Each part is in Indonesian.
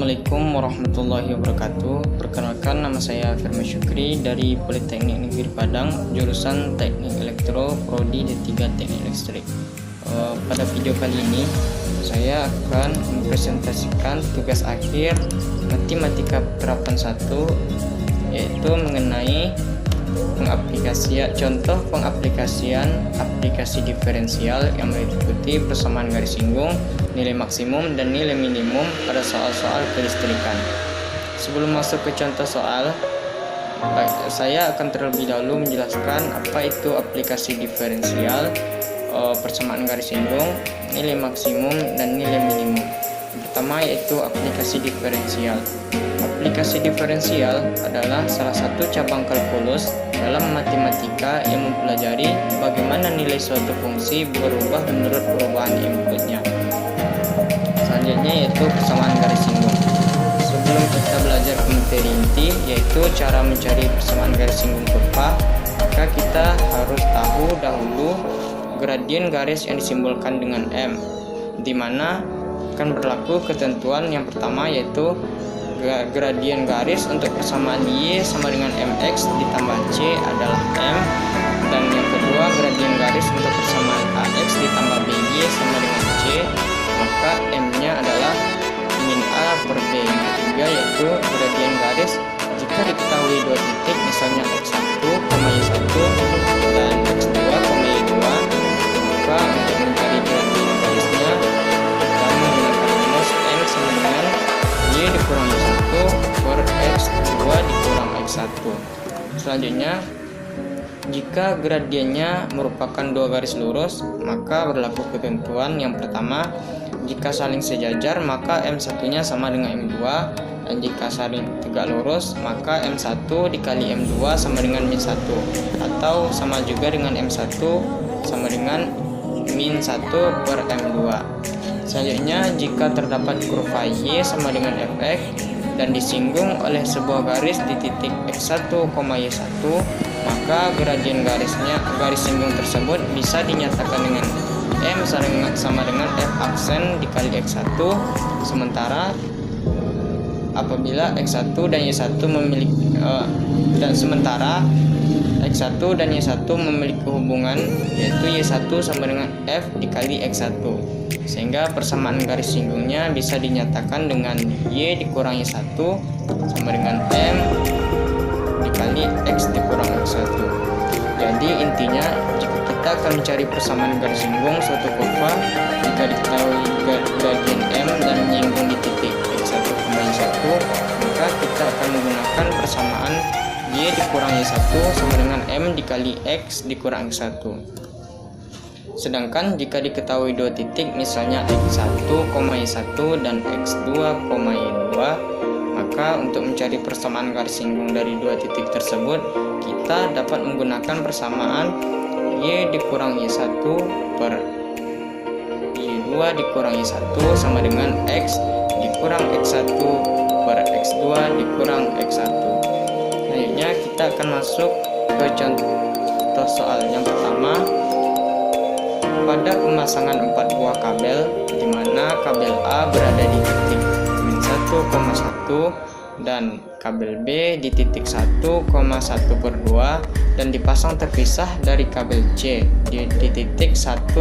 Assalamualaikum warahmatullahi wabarakatuh. Perkenalkan, nama saya Firman Syukri dari Politeknik Negeri Padang, jurusan Teknik Elektro, Prodi D3 Teknik Listrik. Pada video kali ini saya akan mempresentasikan tugas akhir Matematika Penerapan 1, yaitu mengenai contoh pengaplikasian aplikasi diferensial yang meliputi persamaan garis singgung, nilai maksimum dan nilai minimum pada soal-soal kelistrikan. Sebelum masuk ke contoh soal, saya akan terlebih dahulu menjelaskan apa itu aplikasi diferensial, persamaan garis singgung, nilai maksimum dan nilai minimum. Yang pertama yaitu aplikasi diferensial. Aplikasi diferensial adalah salah satu cabang kalkulus dalam matematika yang mempelajari bagaimana nilai suatu fungsi berubah menurut perubahan inputnya. Selanjutnya yaitu persamaan garis singgung. Sebelum kita belajar ke materi inti, yaitu cara mencari persamaan garis singgung kurva, maka kita harus tahu dahulu gradien garis yang disimbolkan dengan M, di mana akan berlaku ketentuan yang pertama yaitu gradien garis untuk persamaan Y sama dengan MX ditambah C adalah M, dan yang kedua gradien garis untuk persamaan AX ditambah BY sama dengan C, maka M-nya adalah min A per B. Yang ketiga yaitu gradien garis jika diketahui dua titik, misalnya X1, Y1 dan X2, Y2, maka untuk mencari gradien garisnya kita menggunakan rumus M sama dengan Y dikurang Y1 per X2 dikurang X1. Selanjutnya, jika gradiennya merupakan dua garis lurus, maka berlaku ketentuan yang pertama, jika saling sejajar maka M1-nya sama dengan M2, dan jika saling tegak lurus maka M1 dikali M2 sama dengan min 1, atau sama juga dengan M1 sama dengan min 1 per M2. Selanjutnya, jika terdapat kurva Y sama dengan Fx dan disinggung oleh sebuah garis di titik X1, Y1, maka gradien garis singgung tersebut bisa dinyatakan dengan M sama dengan F aksen dikali X1, sementara apabila X1 dan Y1 memiliki X1 dan Y1 memiliki hubungan, yaitu Y1 sama dengan F dikali X1, sehingga persamaan garis singgungnya bisa dinyatakan dengan Y dikurang Y1 sama dengan M dikali X dikurang X1. Jadi intinya, jika kita akan mencari persamaan garis singgung suatu kurva, jika diketahui gradien M dan menyinggung di titik X1, Y1, maka kita akan menggunakan persamaan Y dikurang Y1 sama dengan M dikali X dikurang X1. Sedangkan jika diketahui dua titik, misalnya X1, Y1 dan X2, Y2, maka untuk mencari persamaan garis singgung dari dua titik tersebut, kita dapat menggunakan persamaan Y dikurang Y1 per Y2 dikurang Y1 sama dengan X dikurang X1 per X2 dikurang X1. Selanjutnya kita akan masuk ke contoh soal yang pertama. Pada pemasangan 4 buah kabel, di mana kabel A berada di titik min 1,1 dan kabel B di titik 1,1 per 2 dan dipasang terpisah dari kabel C di titik 1,1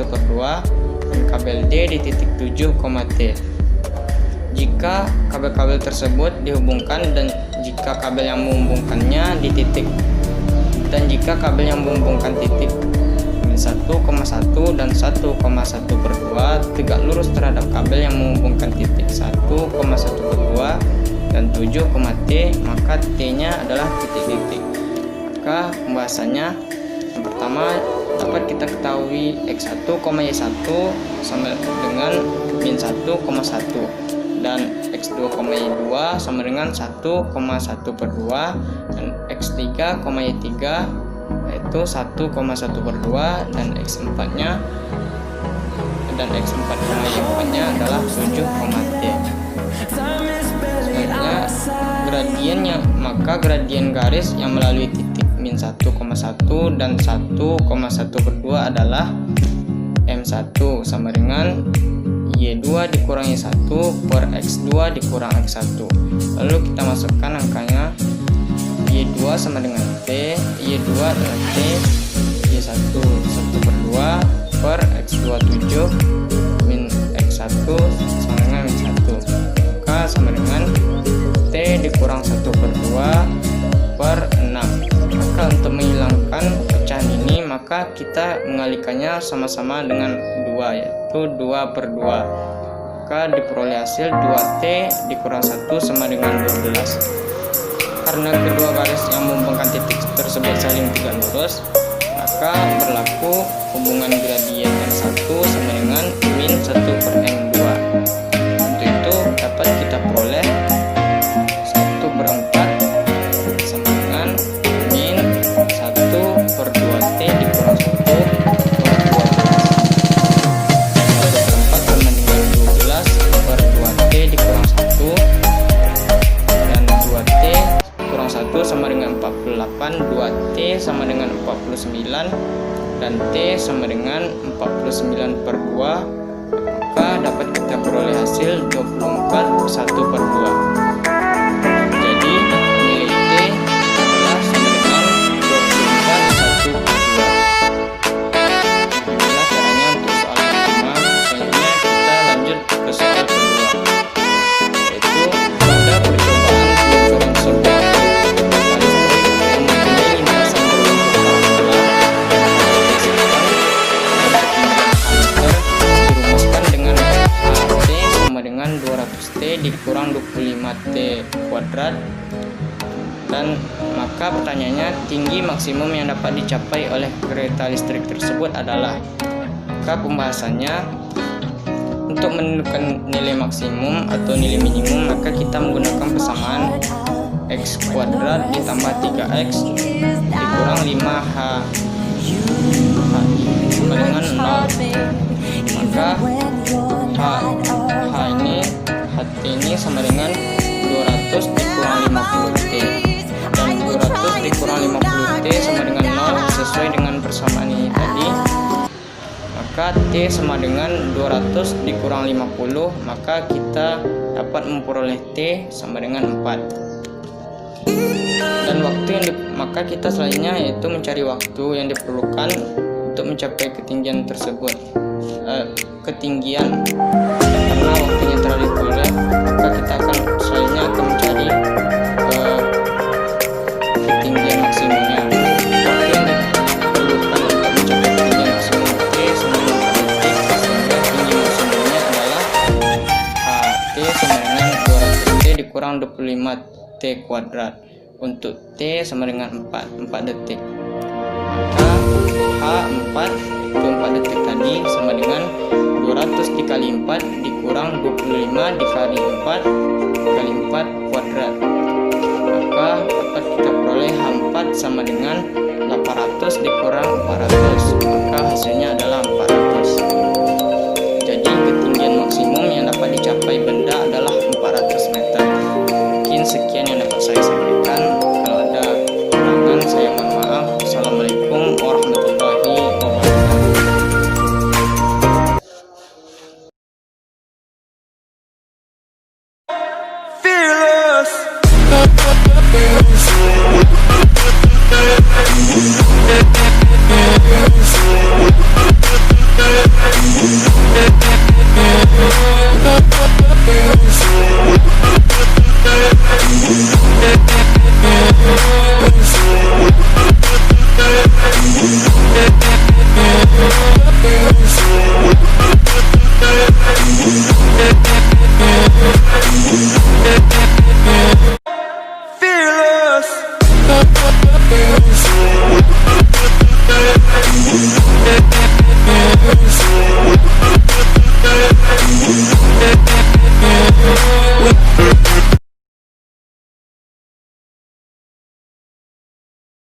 per 2 dan kabel D di titik 7, T. Jika kabel-kabel tersebut dihubungkan dan jika kabel yang menghubungkannya di titik jika kabel yang menghubungkan titik 1,1 dan 1,1 per 2 tegak lurus terhadap kabel yang menghubungkan titik 1,1 per 2 dan 7, T, maka T-nya adalah titik-titik. Maka pembahasannya, yang pertama dapat kita ketahui X1, Y1 sama dengan min 1,1 dan X2, Y2 sama dengan 1,1 per 2 dan X3, Y3 yaitu 1,1 per 2 dan X4 nya adalah 7, T. Selanjutnya gradiennya, maka gradien garis yang melalui titik min 1,1 dan 1,1 per 2 adalah M1 sama dengan Y2 dikurangi 1 per X2 dikurang X1. Lalu kita masukkan angkanya. Y2 sama dengan T, Y2 adalah T, Y1 1 per 2 per X2 7 min X1 sama dengan min 1. Maka sama dengan T dikurang 1 per 2 per 6. Maka untuk menghilangkan pecahan ini, maka kita mengalihkannya sama-sama dengan 2, yaitu 2 per 2. Maka diperoleh hasil 2T dikurang 1 sama dengan 12. Karena kedua garis yang menghubungkan titik tersebut saling tidak lurus, maka berlaku hubungan gradien N1 sama dengan min 1 per N2. Untuk itu dapat kita peroleh 1 per 4 sama dengan min 1 per 2T dikurang 1 per 12. 1 per 4 sama dengan 12 per 2T dikurang 1, dan 2T kurang 1 sama dengan 48, 2T sama dengan 49, dan T sama dengan 49 per 2. Maka dapat kita peroleh hasil 24 1 per 2. Jadi nilai T adalah sama dengan 24 1 per 2. Inilah caranya untuk soal pertama. Selanjutnya kita lanjut ke soal kedua, yaitu pada percobaan peluncuran sebuah dengan 200T dikurang 25T kuadrat, dan maka pertanyaannya tinggi maksimum yang dapat dicapai oleh kereta listrik tersebut adalah. Maka pembahasannya, untuk menentukan nilai maksimum atau nilai minimum, maka kita menggunakan persamaan X kuadrat ditambah 3X dikurang 5H sama dengan 0. Maka HT ini sama dengan 200 dikurang 50T, dan 200 dikurang 50T sama dengan 0 sesuai dengan persamaan ini tadi. Maka T sama dengan 200 dikurang 50, maka kita dapat memperoleh T sama dengan 4. Dan waktu yang maka kita selanjutnya yaitu mencari waktu yang diperlukan untuk mencapai ketinggian tersebut. Ketinggian, karena waktunya terlalu pendek, maka kita selanjutnya akan mencari ketinggian maksimumnya. Waktu yang diperlukan untuk mencapai ketinggian maksimum T sama dengan 4 detik, sehingga tinggi maksimumnya adalah T sama dengan 200T dikurang 25T kuadrat. Untuk T sama dengan 4 detik. Maka H4 itu 4 detik tadi sama dengan 200 dikali 4 dikurang 25 dikali 4 dikali 4 kuadrat. Maka dapat kita peroleh H4 sama dengan 800 dikurang 400, maka hasilnya adalah 400. Jadi ketinggian maksimum yang dapat dicapai benda adalah 400 meter. Mungkin sekian yang dapat saya sampaikan. Kalau ada kekurangan saya mohon maaf. Assalamualaikum warahmatullahi wabarakatuh. Fearless.